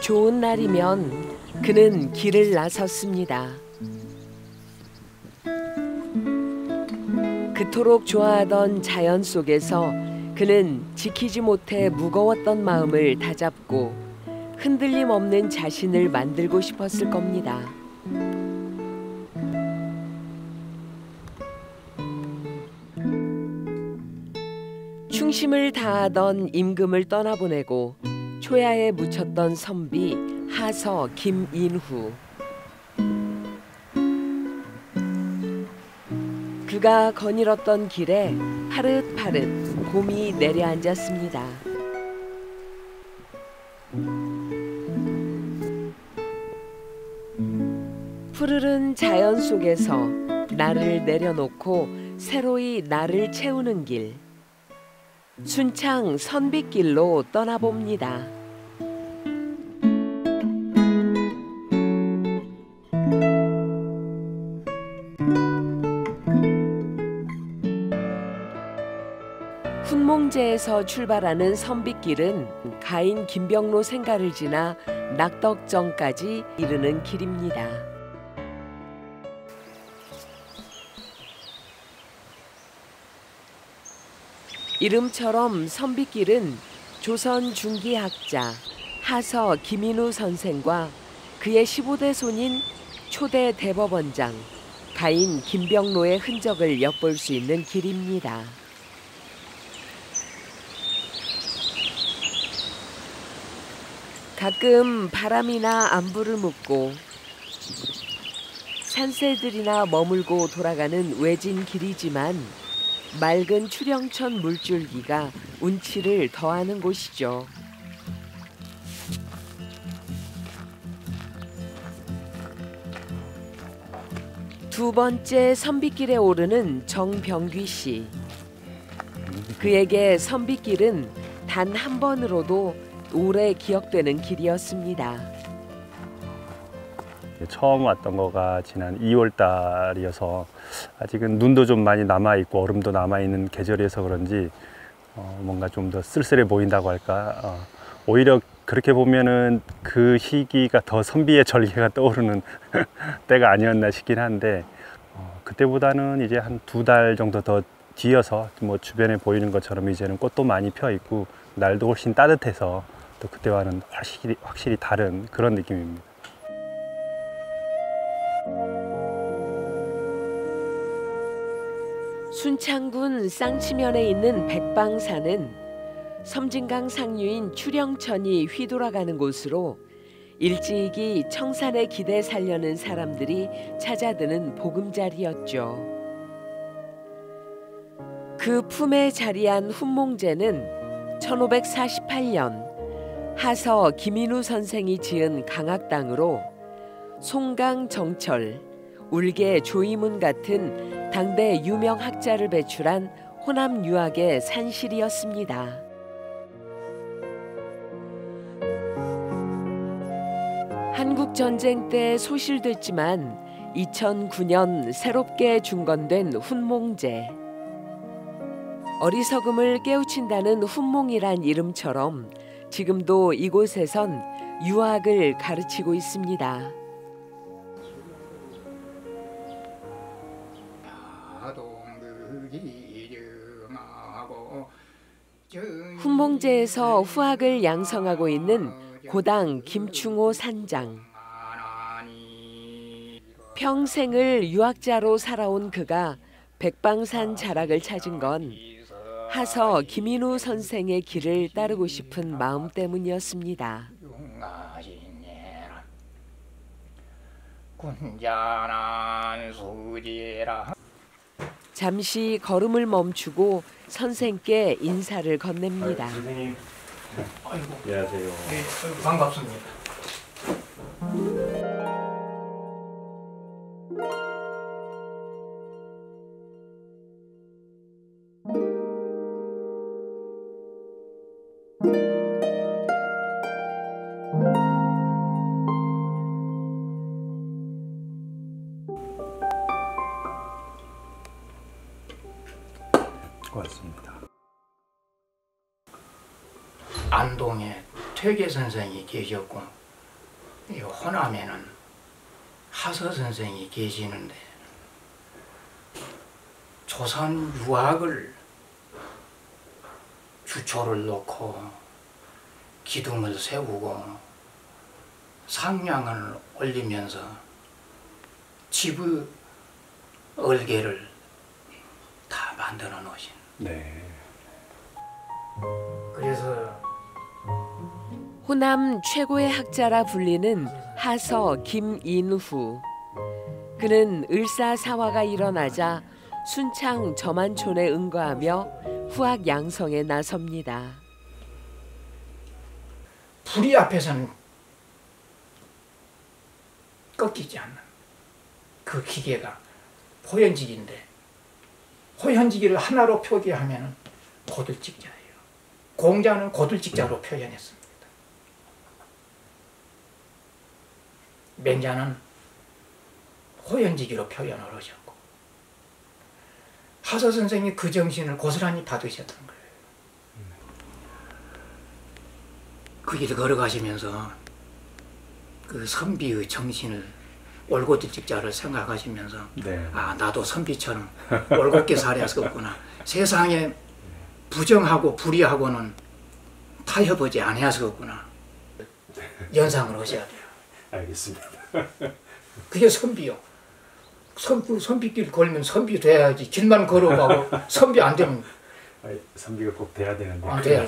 좋은 날이면 그는 길을 나섰습니다. 그토록 좋아하던 자연 속에서 그는 지키지 못해 무거웠던 마음을 다잡고 흔들림 없는 자신을 만들고 싶었을 겁니다. 충심을 다하던 임금을 떠나보내고 초야에 묻혔던 선비 하서 김인후. 그가 거닐었던 길에 파릇파릇 봄이 내려앉았습니다. 푸르른 자연 속에서 나를 내려놓고 새로이 나를 채우는 길. 순창 선빗길로 떠나봅니다. 훈몽제에서 출발하는 선빗길은 가인 김병로 생가를 지나 낙덕정까지 이르는 길입니다. 이름처럼 선빗길은 조선 중기학자 하서 김인후 선생과 그의 15대 손인 초대 대법원장 가인 김병로의 흔적을 엿볼 수 있는 길입니다. 가끔 바람이나 안부를 묻고 산새들이나 머물고 돌아가는 외진 길이지만 맑은 추령천 물줄기가 운치를 더하는 곳이죠. 두 번째 선빗길에 오르는 정병귀 씨. 그에게 선빗길은 단 한 번으로도 오래 기억되는 길이었습니다. 처음 왔던 거가 지난 2월 달이어서 아직은 눈도 좀 많이 남아있고 얼음도 남아있는 계절이어서 그런지 뭔가 좀 더 쓸쓸해 보인다고 할까. 오히려 그렇게 보면은 그 시기가 더 선비의 절개가 떠오르는 때가 아니었나 싶긴 한데 그때보다는 이제 한 2달 정도 더 뒤어서 뭐 주변에 보이는 것처럼 이제는 꽃도 많이 펴 있고 날도 훨씬 따뜻해서 또 그때와는 확실히 다른 그런 느낌입니다. 순창군 쌍치면에 있는 백방산은 섬진강 상류인 추령천이 휘돌아가는 곳으로 일찍이 청산의 기대 살려는 사람들이 찾아드는 보금자리였죠. 그 품에 자리한 훈몽제는 1548년 하서 김인후 선생이 지은 강학당으로 송강 정철, 울계 조이문 같은 당대 유명 학자를 배출한 호남 유학의 산실이었습니다. 한국전쟁 때 소실됐지만 2009년 새롭게 중건된 훈몽제. 어리석음을 깨우친다는 훈몽이란 이름처럼 지금도 이곳에선 유학을 가르치고 있습니다. 훈몽제에서 후학을 양성하고 있는 고당 김충호 산장. 평생을 유학자로 살아온 그가 백방산 자락을 찾은 건 하서 김인후 선생의 길을 따르고 싶은 마음 때문이었습니다. 잠시 걸음을 멈추고 선생께 인사를 건넵니다. 선생님, 안녕하세요. 네, 반갑습니다. 고맙습니다. 안동에 퇴계 선생이 계셨고 이 호남에는 하서 선생이 계시는데 조선 유학을 주초를 놓고 기둥을 세우고 상량을 올리면서 지부 얼개를 다 만들어 놓으신. 네. 그래서 호남 최고의 학자라 불리는 하서 김인후. 그는 을사사화가 일어나자 순창 점안촌에 응거하며 후학 양성에 나섭니다. 불의 앞에서는 꺾이지 않는 그 기계가 호연지기인데, 호연지기를 하나로 표기하면 고들직자예요. 공자는 고들직자로 표현했습니다. 맹자는 호연지기로 표현을 하셨고, 하서 선생이 그 정신을 고스란히 받으셨던 거예요. 그 길을 걸어가시면서 그 선비의 정신을, 올고들직자를 생각하시면서 네. 아, 나도 선비처럼 올곧게 살았었구나. 세상에 부정하고 불의하고는 타협하지 아니었었구나. 연상을 하셔야 돼요. 알겠습니다. 그게 선비요. 선비길 걸면 선비 돼야지. 길만 걸어가고 선비 안 되면 선비가 꼭 돼야 되는데. 안 돼요.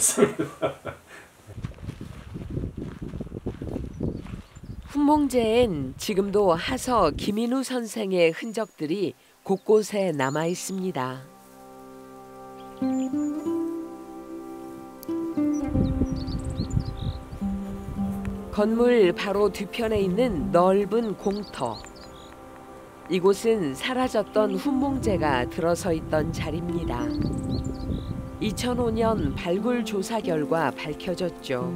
훈몽제엔 지금도 하서 김인후 선생의 흔적들이 곳곳에 남아 있습니다. 건물 바로 뒤편에 있는 넓은 공터. 이곳은 사라졌던 훈몽제가 들어서 있던 자리입니다. 2005년 발굴 조사 결과 밝혀졌죠.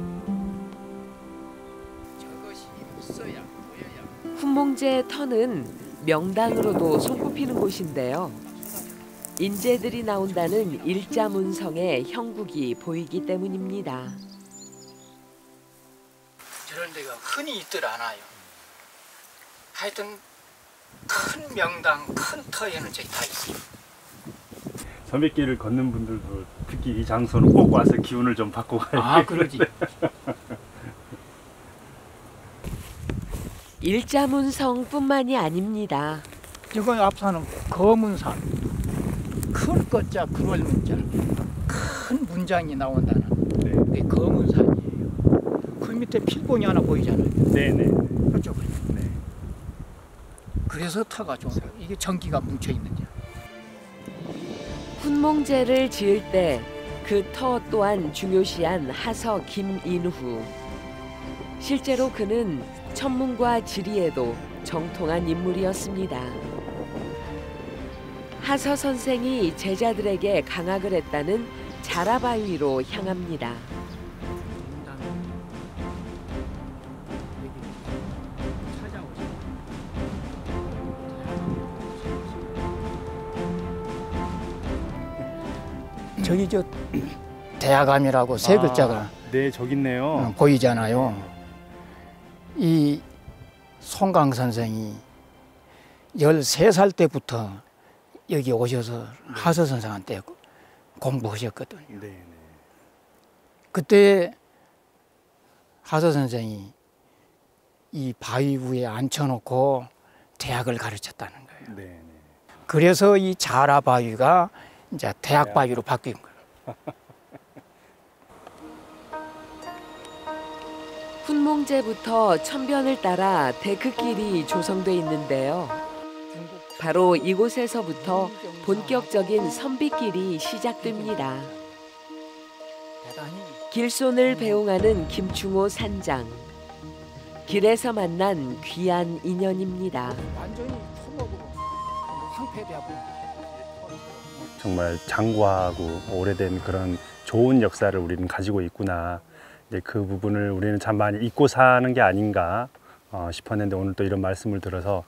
훈몽제 터는 명당으로도 손꼽히는 곳인데요. 인재들이 나온다는 일자문성의 형국이 보이기 때문입니다. 저런 데가 흔히 있들 않아요. 하여튼 큰 명당, 큰 터에는 저기 다 있어요. 선비길을 걷는 분들도 특히 이 장소는 꼭 와서 기운을 좀 받고 가야 아, 그러지. 일자문성뿐만이 아닙니다. 이거 앞산은 거문산. 큰 것자 그걸 문자. 큰 문장이 나온다는 그게 거문산이에요. 그 밑에 필봉이 하나 보이잖아요. 네네. 그쪽으로. 네. 그래서 터가 좋은 거예요. 이게 전기가 뭉쳐 있는지. 훈몽제를 지을 때 그 터 또한 중요시한 하서 김인후. 실제로 그는 천문과 지리에도 정통한 인물이었습니다. 하서 선생이 제자들에게 강학을 했다는 자라바위로 향합니다. 저기 저 대야감이라고 세 글자가 네, 저기 있네요. 보이잖아요. 이 송강 선생이 13살 때부터 여기 오셔서 하서 선생한테 공부하셨거든요. 네. 그때 하서 선생이 이 바위 위에 앉혀놓고 대학을 가르쳤다는 거예요. 네. 그래서 이 자라 바위가 이제 대학 바위로 바뀐 거예요. 훈몽제부터 천변을 따라 데크길이 조성돼 있는데요. 바로 이곳에서부터 본격적인 선비길이 시작됩니다. 길손을 배웅하는 김충호 산장. 길에서 만난 귀한 인연입니다. 완전히 토목으로 황폐되고. 정말 장과하고 오래된 그런 좋은 역사를 우리는 가지고 있구나. 이제 그 부분을 우리는 참 많이 잊고 사는 게 아닌가 싶었는데 오늘 또 이런 말씀을 들어서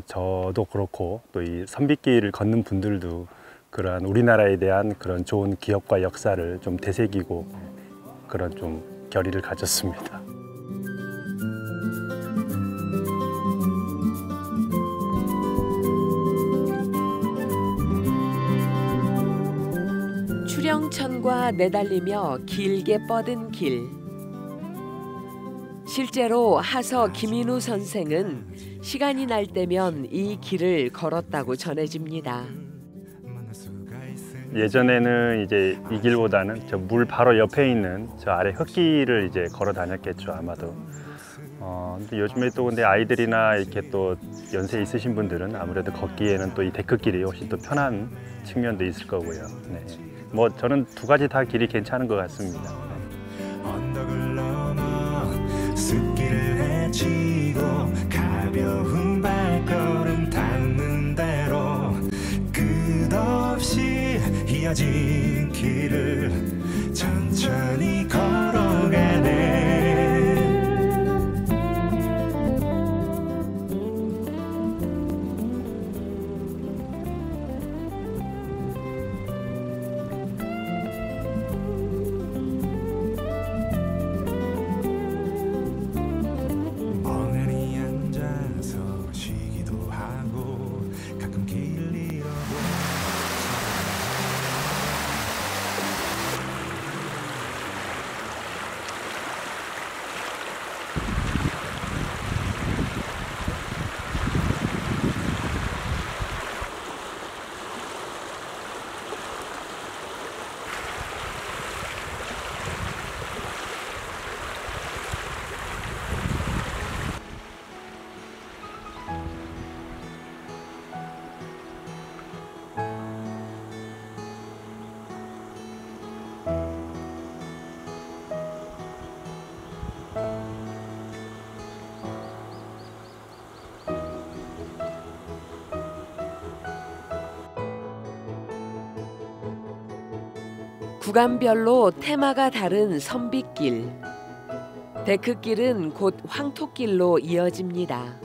저도 그렇고 또 이 선비길을 걷는 분들도 그러한 우리나라에 대한 그런 좋은 기억과 역사를 좀 되새기고 그런 좀 결의를 가졌습니다. 수령천과 내달리며 길게 뻗은 길. 실제로 하서 김인우 선생은 시간이 날 때면 이 길을 걸었다고 전해집니다. 예전에는 이제 이 길보다는 저 물 바로 옆에 있는 저 아래 흙길을 이제 걸어 다녔겠죠, 아마도. 근데 요즘에 또 근데 아이들이나 이렇게 또 연세 있으신 분들은 아무래도 걷기에는 또 이 데크길이 훨씬 더 편한 측면도 있을 거고요. 네. 뭐 저는 두 가지 다 길이 괜찮은 것 같습니다. 언덕을 넘어 숲길을 헤치고 가벼운 발걸음 닿는 대로 끝없이 이어진 길을 천천히 걸어가네. 멍하니 앉아서 쉬기도 하고 가끔 길 잃어보고 구간별로 테마가 다른 선빗길. 데크길은 곧 황토길로 이어집니다.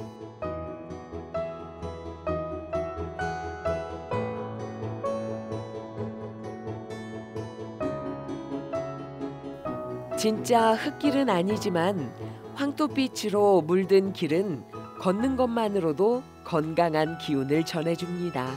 진짜 흙길은 아니지만 황토빛으로 물든 길은 걷는 것만으로도 건강한 기운을 전해줍니다.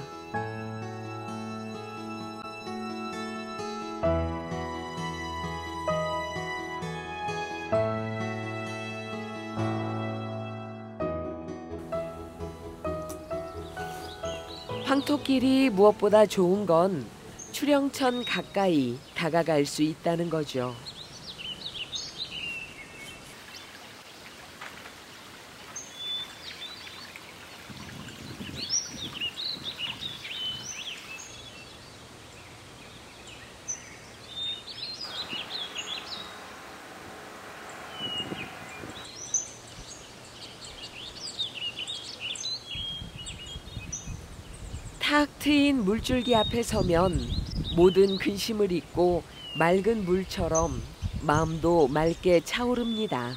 황토길이 무엇보다 좋은 건 수령천 가까이 다가갈 수 있다는 거죠. 탁 트인 물줄기 앞에 서면 모든 근심을 잊고 맑은 물처럼 마음도 맑게 차오릅니다.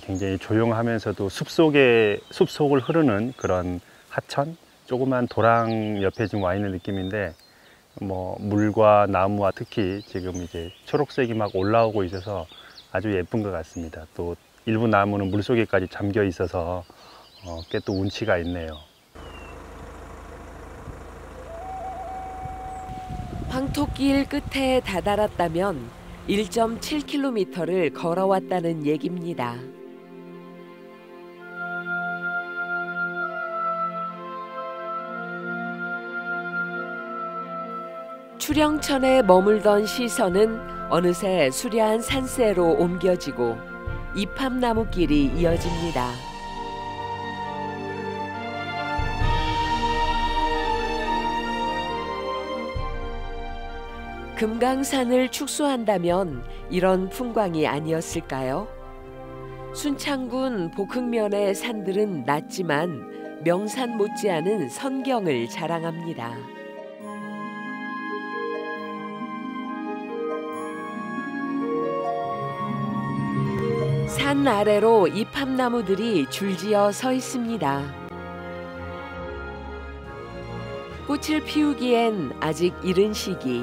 굉장히 조용하면서도 숲속을 흐르는 그런 하천, 조그만 도랑 옆에 지금 와 있는 느낌인데, 뭐 물과 나무와 특히 지금 이제 초록색이 막 올라오고 있어서 아주 예쁜 것 같습니다. 또 일부 나무는 물 속에까지 잠겨 있어서 꽤 또 운치가 있네요. 황토길 끝에 다다랐다면 1.7km를 걸어왔다는 얘기입니다. 수령천에 머물던 시선은 어느새 수려한 산세로 옮겨지고 이팝나무길이 이어집니다. 금강산을 축소한다면 이런 풍광이 아니었을까요? 순창군 복흥면의 산들은 낮지만 명산 못지않은 선경을 자랑합니다. 산 아래로 이팝나무들이 줄지어 서 있습니다. 꽃을 피우기엔 아직 이른 시기.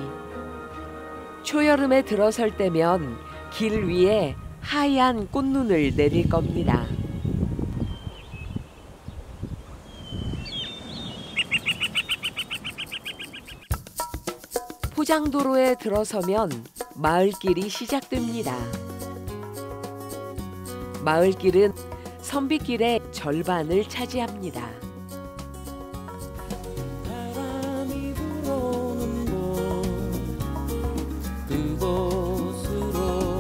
초여름에 들어설 때면 길 위에 하얀 꽃눈을 내릴 겁니다. 포장도로에 들어서면 마을길이 시작됩니다. 마을길은 선비길의 절반을 차지합니다. 바람이 불어오는 곳 그곳으로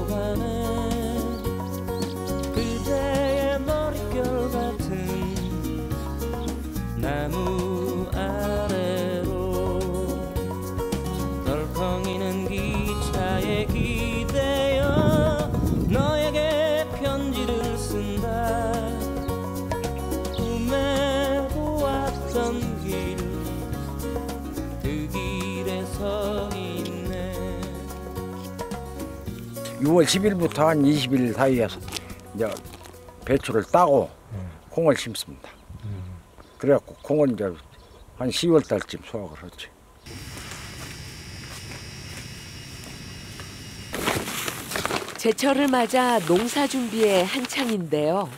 가네. 그대의 머릿결 같은 나무 아래로 덜컹이는 기차에 기대어 너에게 편지를 쓴다. 꿈에 보았던 길 그 길에 서 있네. 6월 10일부터 한 20일 사이에서 이제 배추를 따고 콩을 심습니다. 그래갖고 콩은 이제 한 10월 달쯤 수확을 하지. 제철을 맞아 농사 준비에 한창인데요.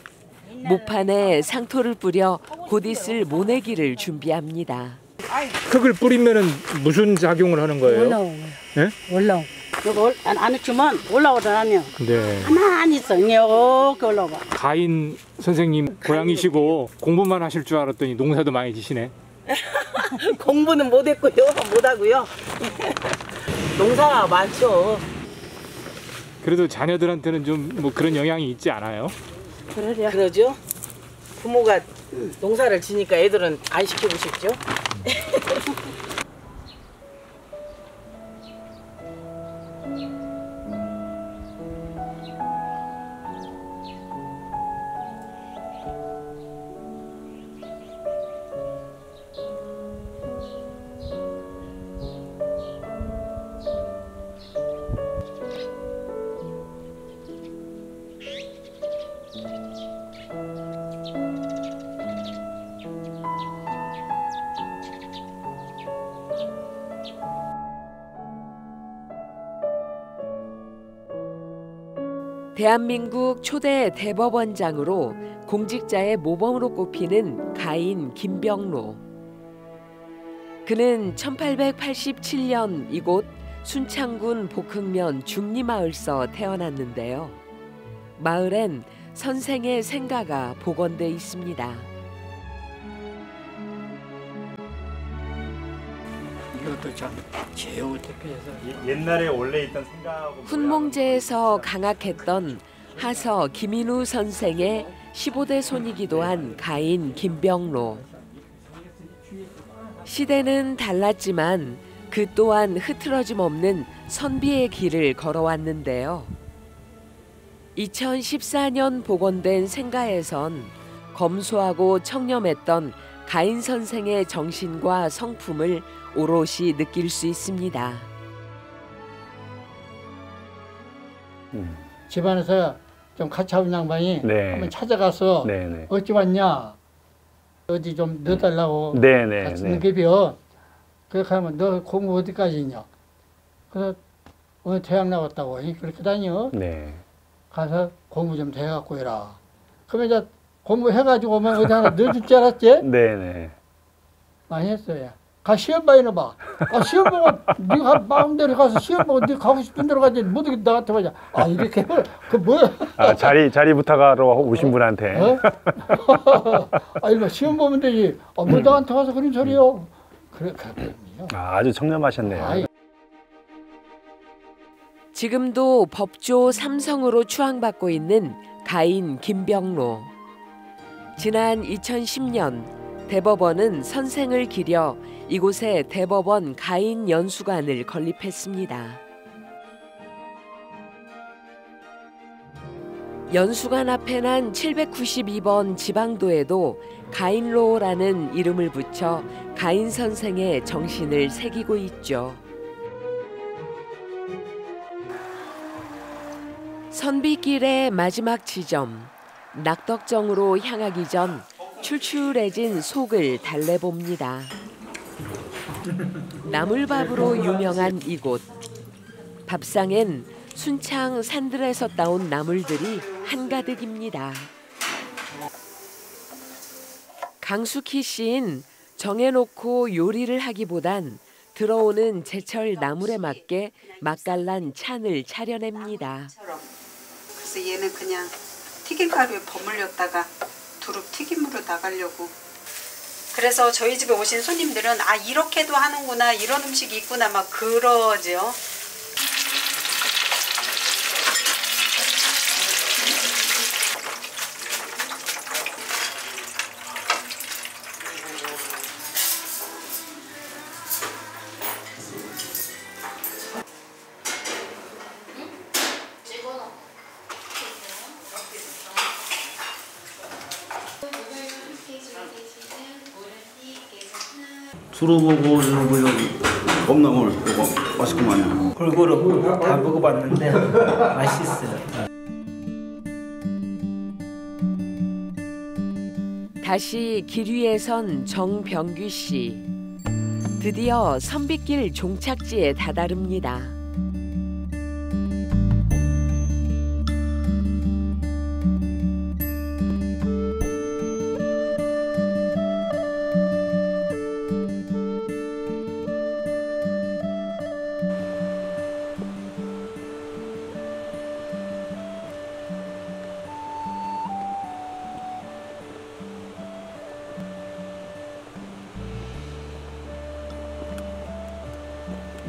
모판에 상토를 뿌려 곧 있을 모내기를 준비합니다. 흙을 뿌리면은 무슨 작용을 하는 거예요? 올라오고. 예? 올라오고. 이거 안 했지만 올라오더라면 네. 가만히 있어. 이렇게 올라와. 가인 선생님 고향이시고 공부만 하실 줄 알았더니 농사도 많이 지시네. 공부는 못했고요, 못하고요. 농사가 많죠. 그래도 자녀들한테는 좀 뭐 그런 영향이 있지 않아요? 그러죠. 부모가 농사를 지니까 애들은 안 시키고 싶죠. 대한민국 초대 대법원장으로 공직자의 모범으로 꼽히는 가인 김병로. 그는 1887년 이곳 순창군 복흥면 중리마을서 태어났는데요. 마을엔 선생의 생가가 복원돼 있습니다. 이것도 참 제일 어떻게 해서 옛날에 원래 있던 생각하고 훈몽제에서 강학했던 하서 김인우 선생의 15대 손이기도 한 가인 김병로. 시대는 달랐지만 그 또한 흐트러짐 없는 선비의 길을 걸어왔는데요. 2014년 복원된 생가에선 검소하고 청렴했던 가인 선생의 정신과 성품을 오롯이 느낄 수 있습니다. 집안에서 좀 같이 하는 양반이 네. 한번 찾아가서 네네. 어찌 왔냐, 어디 좀 넣어달라고 네네. 같이 네. 느껴. 그렇게 하면 너 공부 어디까지 있냐. 그래서 오늘 대학 나왔다고 그렇게 다녀. 네. 가서 공부 좀 돼갖고 해라. 그러면 이제 공부해가지고 오면 어디 하나 넣어줄 줄 알았지? 네네. 많이 했어요. 가 시험 봐야 봐. 아, 시험 보고 네가 마음대로 가서 시험 보고 네 가고 싶은 대로 가지. 모두 나한테 말이야. 아, 이렇게 해볼 그 뭐야? 아, 자리 부탁하러 오신 분한테. 어? 아, 이거 시험 보면 되지. 아, 뭐 나한테 와서 그런 소리요? 그래, 그럼요. 아, 아주 청렴하셨네요. 아이. 지금도 법조 삼성으로 추앙받고 있는 가인 김병로. 지난 2010년 대법원은 선생을 기려 이곳에 대법원 가인 연수관을 건립했습니다. 연수관 앞에 난 792번 지방도에도 가인로라는 이름을 붙여 가인 선생의 정신을 새기고 있죠. 선비길의 마지막 지점, 낙덕정으로 향하기 전 출출해진 속을 달래봅니다. 나물밥으로 유명한 이곳. 밥상엔 순창 산들에서 따온 나물들이 한가득입니다. 강숙희 씨인 정해놓고 요리를 하기보단 들어오는 제철 나물에 맞게 맛깔난 찬을 차려냅니다. 그래서 얘는 그냥 튀김가루에 버물렸다가 두릅 튀김으로 나가려고. 그래서 저희 집에 오신 손님들은 아 이렇게도 하는구나, 이런 음식이 있구나 막 그러죠. 두릅하고 이거 봄나물 이거 맛있구만요. 골고루 다 먹어봤는데 맛있어요. 다시 길 위에 선 정병규 씨. 드디어 선빗길 종착지에 다다릅니다.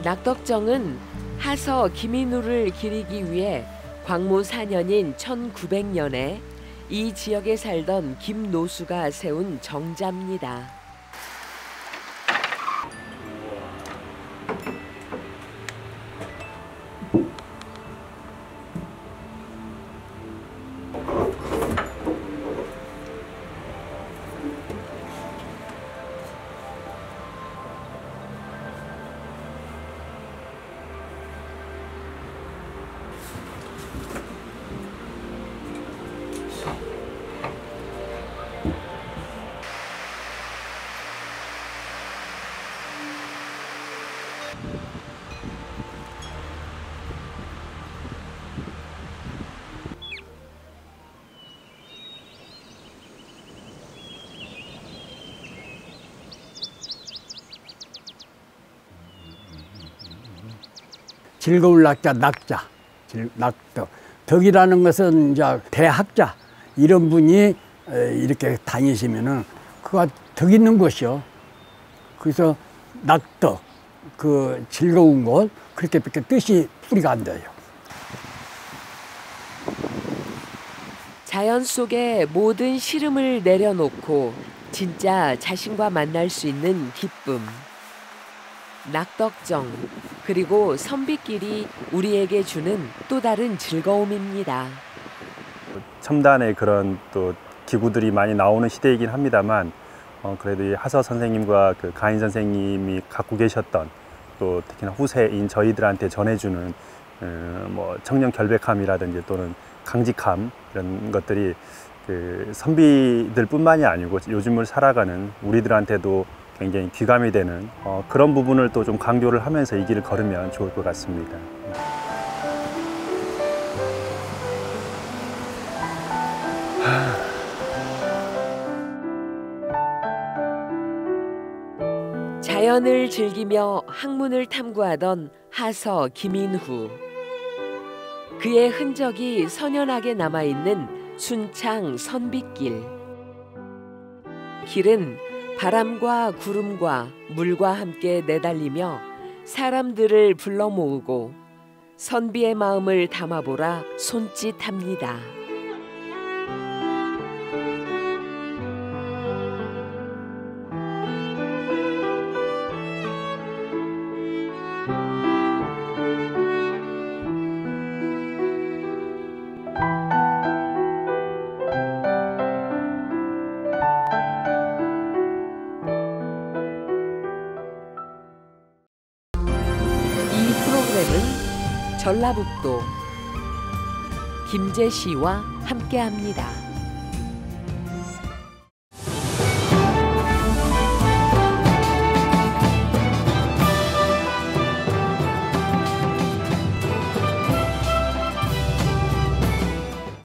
낙덕정은 하서 김인우를 기리기 위해 광무 4년인 1900년에 이 지역에 살던 김노수가 세운 정자입니다. 즐거울 낙자, 낙자, 낙덕. 덕이라는 것은 이제 대학자 이런 분이 이렇게 다니시면은 그가 덕 있는 곳이요. 그래서 낙덕, 그 즐거운 곳 그렇게밖에 뜻이 풀이가 안 돼요. 자연 속에 모든 시름을 내려놓고 진짜 자신과 만날 수 있는 기쁨. 낙덕정 그리고 선빗길이 우리에게 주는 또 다른 즐거움입니다. 첨단의 그런 또 기구들이 많이 나오는 시대이긴 합니다만 그래도 이 하서 선생님과 그 가인 선생님이 갖고 계셨던 또 특히나 후세인 저희들한테 전해주는 뭐 청년 결백함이라든지 또는 강직함 이런 것들이 그 선비들뿐만이 아니고 요즘을 살아가는 우리들한테도 굉장히 귀감이 되는 그런 부분을 또 좀 강조를 하면서 이 길을 걸으면 좋을 것 같습니다. 자연을 즐기며 학문을 탐구하던 하서 김인후. 그의 흔적이 선연하게 남아있는 순창 선빗길. 길은 바람과 구름과 물과 함께 내달리며 사람들을 불러 모으고 선비의 마음을 담아보라 손짓합니다. 전라북도 김제시와 함께합니다.